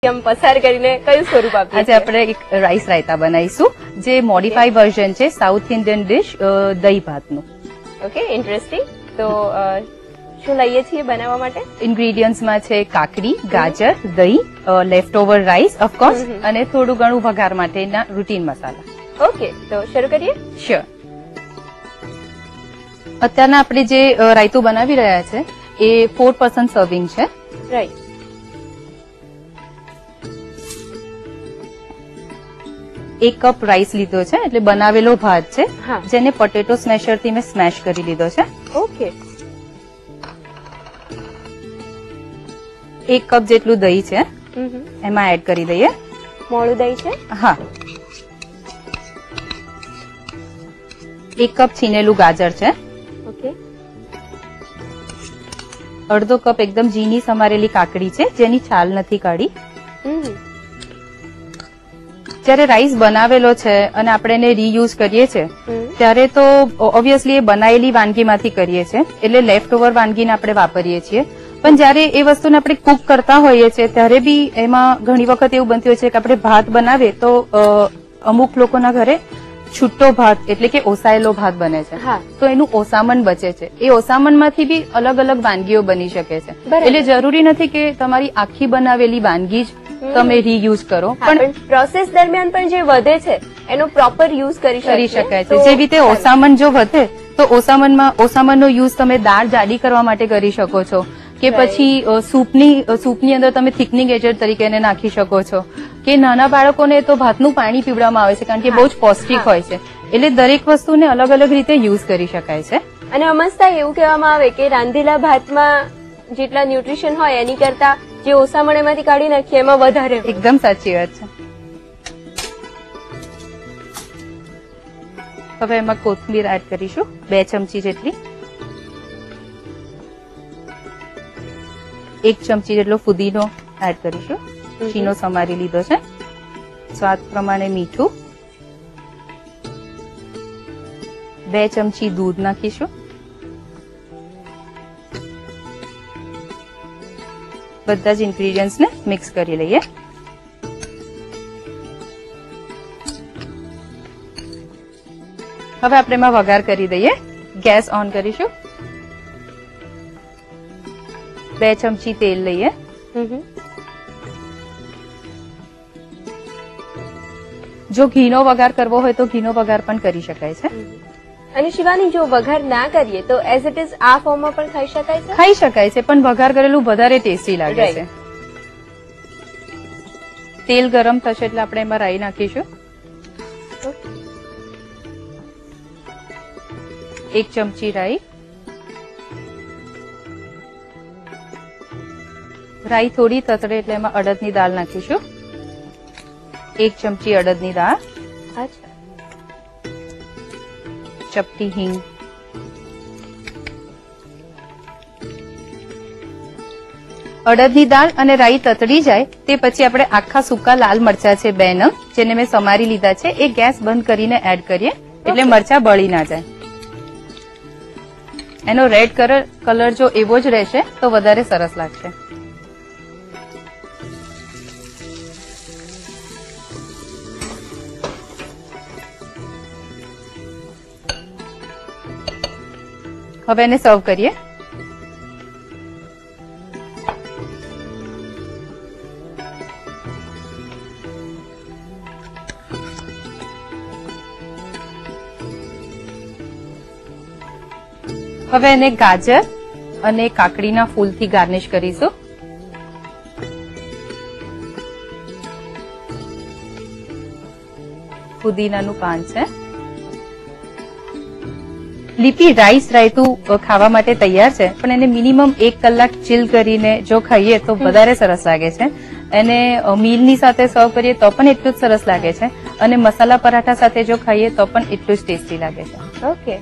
સાહિત્યમ પસાર કરીને કયું સ્વરૂપ આપ્યું? આજે આપણે એક રાઈસ રાયતા બનાવીશું, જે મોડિફાઈ વર્ઝન છે સાઉથ ઇન્ડિયન ડિશ દહીં ભાતનું. Okay, interesting. તો શું લઈએ છીએ બનાવવા માટે? ઇન્ગ્રેડિયન્ટ્સમાં છે કાકડી, ગાજર, દહીં, લેફ્ટ ઓવર રાઈસ ઓફકોર્સ, અને થોડું ઘણું વઘાર માટેના રૂટીન મસાલા. ઓકે, તો શરૂ કરીએ. શ્યોર. અત્યારના આપણે જે રાયતું બનાવી રહ્યા છે એ 4 પર્સન સર્વિંગ છે. રાઈટ. એક કપ રાઈસ લીધો છે, એટલે બનાવેલો ભાત છે, હા. જેને પોટેટો સ્મેશર થી મેં સ્મેશ કરી લીધો છે. ઓકે. 1 કપ જેટલું દહીં છે, એમાં એડ કરી દઈએ. મોળું દહીં છે? હા. 1 કપ છીનેલું ગાજર છે. ઓકે. અડધો કપ એકદમ ઝીણી સમારેલી કાકડી છે, જેની છાલ નથી કાઢી. જયારે રાઈસ બનાવેલો છે અને આપણે એને રીયુઝ કરીએ છીએ, ત્યારે તો ઓબ્વિયસલી એ બનાયેલી વાનગીમાંથી કરીએ છીએ, એટલે લેફ્ટ ઓવર વાનગીને આપણે વાપરીએ છીએ. પણ જયારે એ વસ્તુને આપણે કુક કરતા હોઈએ છીએ ત્યારે બી એમાં ઘણી વખત એવું બનતું હોય છે કે આપણે ભાત બનાવીએ તો અમુક લોકોના ઘરે છૂટો ભાત એટલે કે ઓસાયેલો ભાત બને છે, તો એનું ઓસામણ બચે છે. એ ઓસામણમાંથી બી અલગ અલગ વાનગીઓ બની શકે છે, એટલે જરૂરી નથી કે તમારી આખી બનાવેલી વાનગી જ તમે રીયુઝ કરો, પણ પ્રોસેસ દરમિયાન પણ જે વધે છે એનો પ્રોપર યુઝ કરી શકાય છે. જેવી રીતે ઓસામણ જો વધે તો ઓસામણનો યુઝ તમે દાળ જાડી કરવા માટે કરી શકો છો, કે પછી સૂપની અંદર તમે થિકનિંગ એજન્ટ તરીકે એને નાખી શકો છો, કે નાના બાળકોને તો ભાતનું પાણી પીવડાવવામાં આવે છે કારણ કે બહુ જ પૌષ્ટિક હોય છે. એટલે દરેક વસ્તુને અલગ અલગ રીતે યુઝ કરી શકાય છે. અને અમસ્તા એવું કહેવામાં આવે કે રાંધેલા ભાતમાં જેટલા ન્યુટ્રિશન હોય એની કરતા જે ઓસામણ એમાંથી કાઢી નાખીએ એમાં વધારે. એકદમ સાચી વાત છે. હવે એમાં કોથમીર એડ કરીશું 2 ચમચી જેટલી. 1 ચમચી જેટલો ફુદીનો એડ કરીશું, ઝીણો સમારી લીધો છે. સ્વાદ પ્રમાણે મીઠું. 2 ચમચી દૂધ નાખીશું. બધા જ ઇન્ગ્રેડિયન્ટ્સને મિક્સ કરી લઈએ. હવે આપણે એમાં વઘાર કરી દઈએ. ગેસ ઓન કરીશું. 2 ચમચી તેલ લઈએ. જો ઘીનો વઘાર કરવો હોય તો ઘીનો વઘાર પણ કરી શકાય છે. અને શિવાની, જો વઘાર ના કરીએ તો એઝ ઇટ ઇઝ આ ફોર્મમાં પણ ખાઈ શકાય છે? ખાઈ શકાય છે, પણ વઘાર કરેલું વધારે ટેસ્ટી લાગે છે. તેલ ગરમ થશે એટલે આપણે એમાં રાઈ નાખીશું. 1 ચમચી રાઈ. રાઈ થોડી તતડે એટલે એમાં અડદની દાળ નાખીશું. 1 ચમચી અડદની દાળ. ચપટી હિંગ. અડદની દાળ અને રાઈ તતડી જાય તે પછી આપણે આખા સૂકા લાલ મરચા છે 2 નંગ, જેને મેં સમારી લીધા છે, એ ગેસ બંધ કરીને એડ કરીએ એટલે મરચા બળી ના જાય. એનો રેડ કલર જો એવો જ રહેશે તો વધારે સરસ લાગશે. હવે એને સર્વ કરીએ. હવે એને ગાજર અને કાકડીના ફૂલથી ગાર્નિશ કરીશું. પુદીનાનું પાન છે. લીપી રાઈસ રાયતું ખાવા માટે તૈયાર છે, પણ એને મિનિમમ 1 કલાક ચીલ કરીને જો ખાઈએ તો વધારે સરસ લાગે છે. એને મીલની સાથે સર્વ કરીએ તો પણ એટલું જ સરસ લાગે છે, અને મસાલા પરાઠા સાથે જો ખાઈએ તો પણ એટલું જ ટેસ્ટી લાગે છે. ઓકે.